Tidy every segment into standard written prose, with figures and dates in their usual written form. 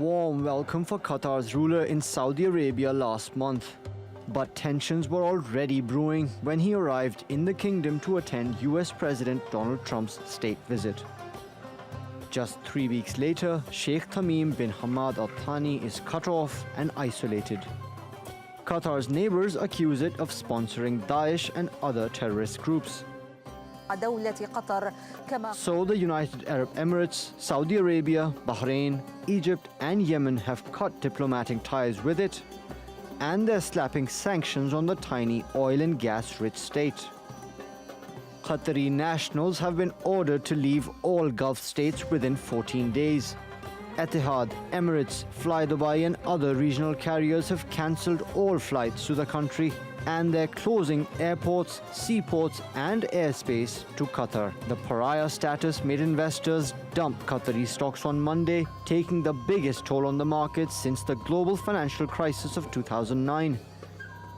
warm welcome for Qatar's ruler in Saudi Arabia last month. But tensions were already brewing when he arrived in the kingdom to attend US President Donald Trump's state visit. Just 3 weeks later, Sheikh Tamim bin Hamad Al Thani is cut off and isolated. Qatar's neighbors accuse it of sponsoring Daesh and other terrorist groups. So the United Arab Emirates, Saudi Arabia, Bahrain, Egypt and Yemen have cut diplomatic ties with it, and they're slapping sanctions on the tiny oil and gas-rich state. Qatari nationals have been ordered to leave all Gulf states within 14 days. Etihad, Emirates, Fly Dubai and other regional carriers have cancelled all flights to the country, and they're closing airports, seaports and airspace to Qatar. The pariah status made investors dump Qatari stocks on Monday, taking the biggest toll on the market since the global financial crisis of 2009.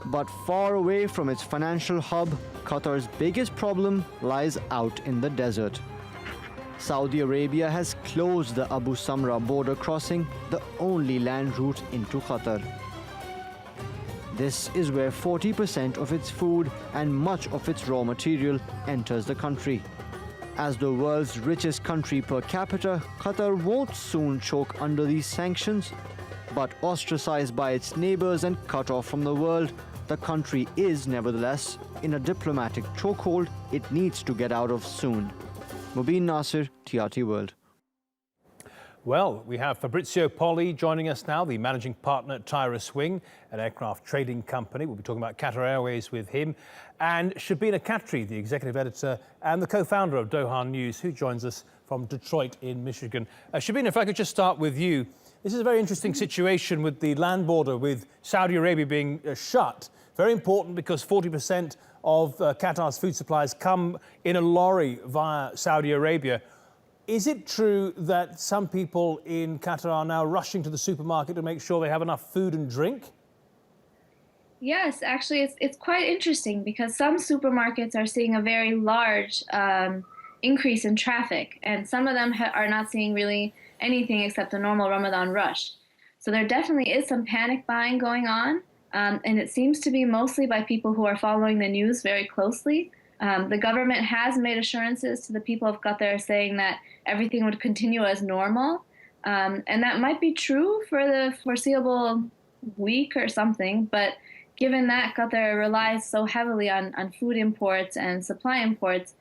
But far away from its financial hub, Qatar's biggest problem lies out in the desert. Saudi Arabia has closed the Abu Samra border crossing, the only land route into Qatar. This is where 40% of its food and much of its raw material enters the country. As the world's richest country per capita, Qatar won't soon choke under these sanctions. But ostracized by its neighbors and cut off from the world, the country is nevertheless in a diplomatic chokehold it needs to get out of soon. Mubin Nasir, TRT World. Well, we have Fabrizio Poli joining us now, the managing partner at Tyrus Wing, an aircraft trading company. We'll be talking about Qatar Airways with him. And Shabina Khatri, the executive editor and the co-founder of Doha News, who joins us from Detroit in Michigan. Shabina, if I could just start with you. This is a very interesting situation with the land border with Saudi Arabia being shut. Very important because 40% of Qatar's food supplies come in a lorry via Saudi Arabia. Is it true that some people in Qatar are now rushing to the supermarket to make sure they have enough food and drink? Yes, actually, it's quite interesting because some supermarkets are seeing a very large increase in traffic, and some of them are not seeing really anything except a normal Ramadan rush. So there definitely is some panic buying going on, and it seems to be mostly by people who are following the news very closely. The government has made assurances to the people of Qatar saying that everything would continue as normal, and that might be true for the foreseeable week or something, but given that Qatar relies so heavily on food imports and supply imports,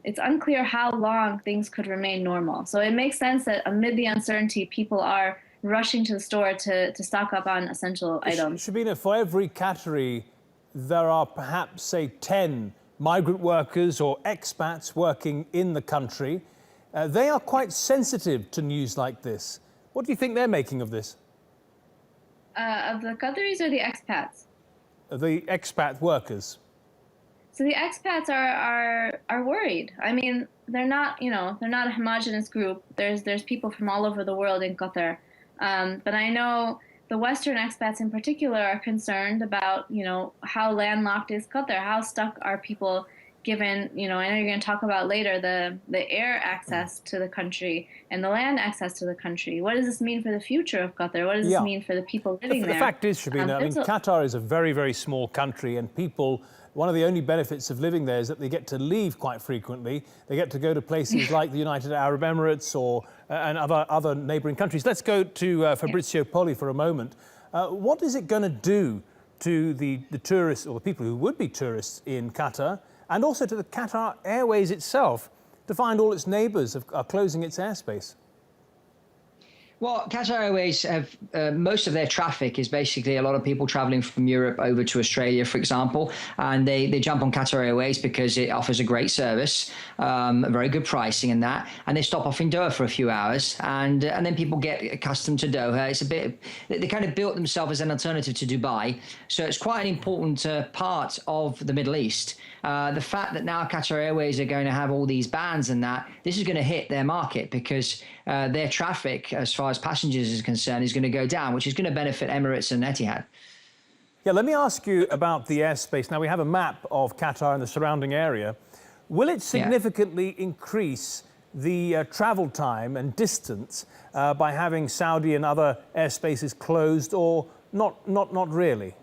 it's unclear how long things could remain normal. So it makes sense that amid the uncertainty, people are rushing to the store to stock up on essential items. Shabina, for every Qatari, there are perhaps, say, 10 migrant workers or expats working in the country. They are quite sensitive to news like this. What do you think they're making of this? Of the Qataris or the expats? The expat workers. So the expats are worried. I mean, they're not a homogenous group. There's people from all over the world in Qatar. But I know the Western expats in particular are concerned about, how landlocked is Qatar? How stuck are people given, I know you're going to talk about later, the air access to the country and the land access to the country. What does this mean for the future of Qatar? What does this mean for the people living there? The fact is, Shabina, Qatar is a very, very small country, and people, one of the only benefits of living there is that they get to leave quite frequently. They get to go to places like the United Arab Emirates or and other neighbouring countries. Let's go to Fabrizio Poli for a moment. What is it going to do to the tourists or the people who would be tourists in Qatar, and also to the Qatar Airways itself, to find all its neighbours are closing its airspace? Well, Qatar Airways have most of their traffic is basically a lot of people traveling from Europe over to Australia, for example, and they jump on Qatar Airways because it offers a great service, a very good pricing and that, and they stop off in Doha for a few hours, and then people get accustomed to Doha. It's a bit, they kind of built themselves as an alternative to Dubai, so it's quite an important part of the Middle East. The fact that now Qatar Airways are going to have all these bans and that, this is going to hit their market because their traffic, as far as passengers is concerned, is going to go down, which is going to benefit Emirates and Etihad. Yeah, let me ask you about the airspace. Now, we have a map of Qatar and the surrounding area. Will it significantly increase the travel time and distance by having Saudi and other airspaces closed, or not really?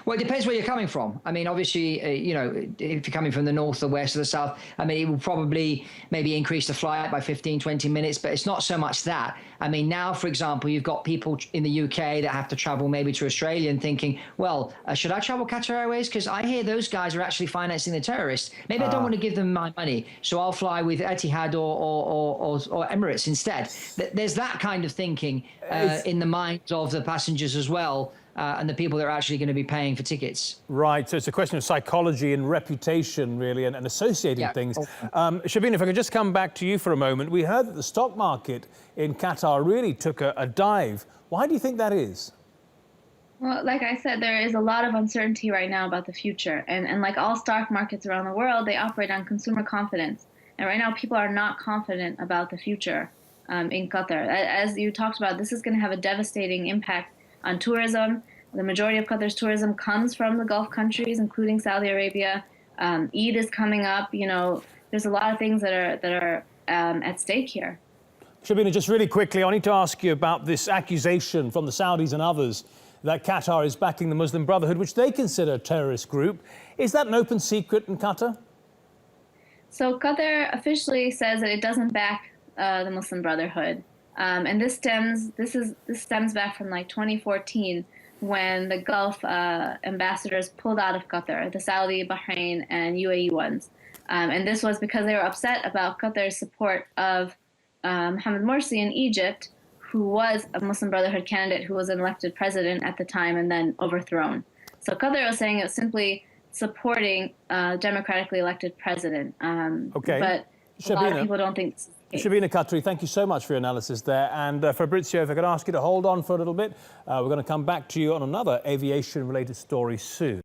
Well, it depends where you're coming from. I mean, obviously, you know, if you're coming from the north, the west, or the south, I mean, it will probably maybe increase the flight by 15, 20 minutes, but it's not so much that. I mean, now, for example, you've got people in the UK that have to travel maybe to Australia and thinking, well, should I travel Qatar Airways? Because I hear those guys are actually financing the terrorists. Maybe I don't want to give them my money, so I'll fly with Etihad or Emirates instead. There's that kind of thinking in the minds of the passengers as well. And the people that are actually going to be paying for tickets. Right, so it's a question of psychology and reputation, really, and associating things. Shabina, if I could just come back to you for a moment. We heard that the stock market in Qatar really took a dive. Why do you think that is? Well, like I said, there is a lot of uncertainty right now about the future. And like all stock markets around the world, they operate on consumer confidence. And right now, people are not confident about the future in Qatar. As you talked about, this is going to have a devastating impact on tourism. The majority of Qatar's tourism comes from the Gulf countries, including Saudi Arabia. Eid is coming up. You know, there's a lot of things that are at stake here. Shabina, just really quickly, I need to ask you about this accusation from the Saudis and others that Qatar is backing the Muslim Brotherhood, which they consider a terrorist group. Is that an open secret in Qatar? So Qatar officially says that it doesn't back the Muslim Brotherhood. And this stems back from like 2014, when the Gulf ambassadors pulled out of Qatar, the Saudi, Bahrain, and UAE ones. And this was because they were upset about Qatar's support of Mohammed Morsi in Egypt, who was a Muslim Brotherhood candidate who was an elected president at the time and then overthrown. So Qatar was saying it was simply supporting a democratically elected president. Okay. But a lot of people don't think this is the case. Shabina Khatri, thank you so much for your analysis there. And Fabrizio, if I could ask you to hold on for a little bit, we're going to come back to you on another aviation-related story soon.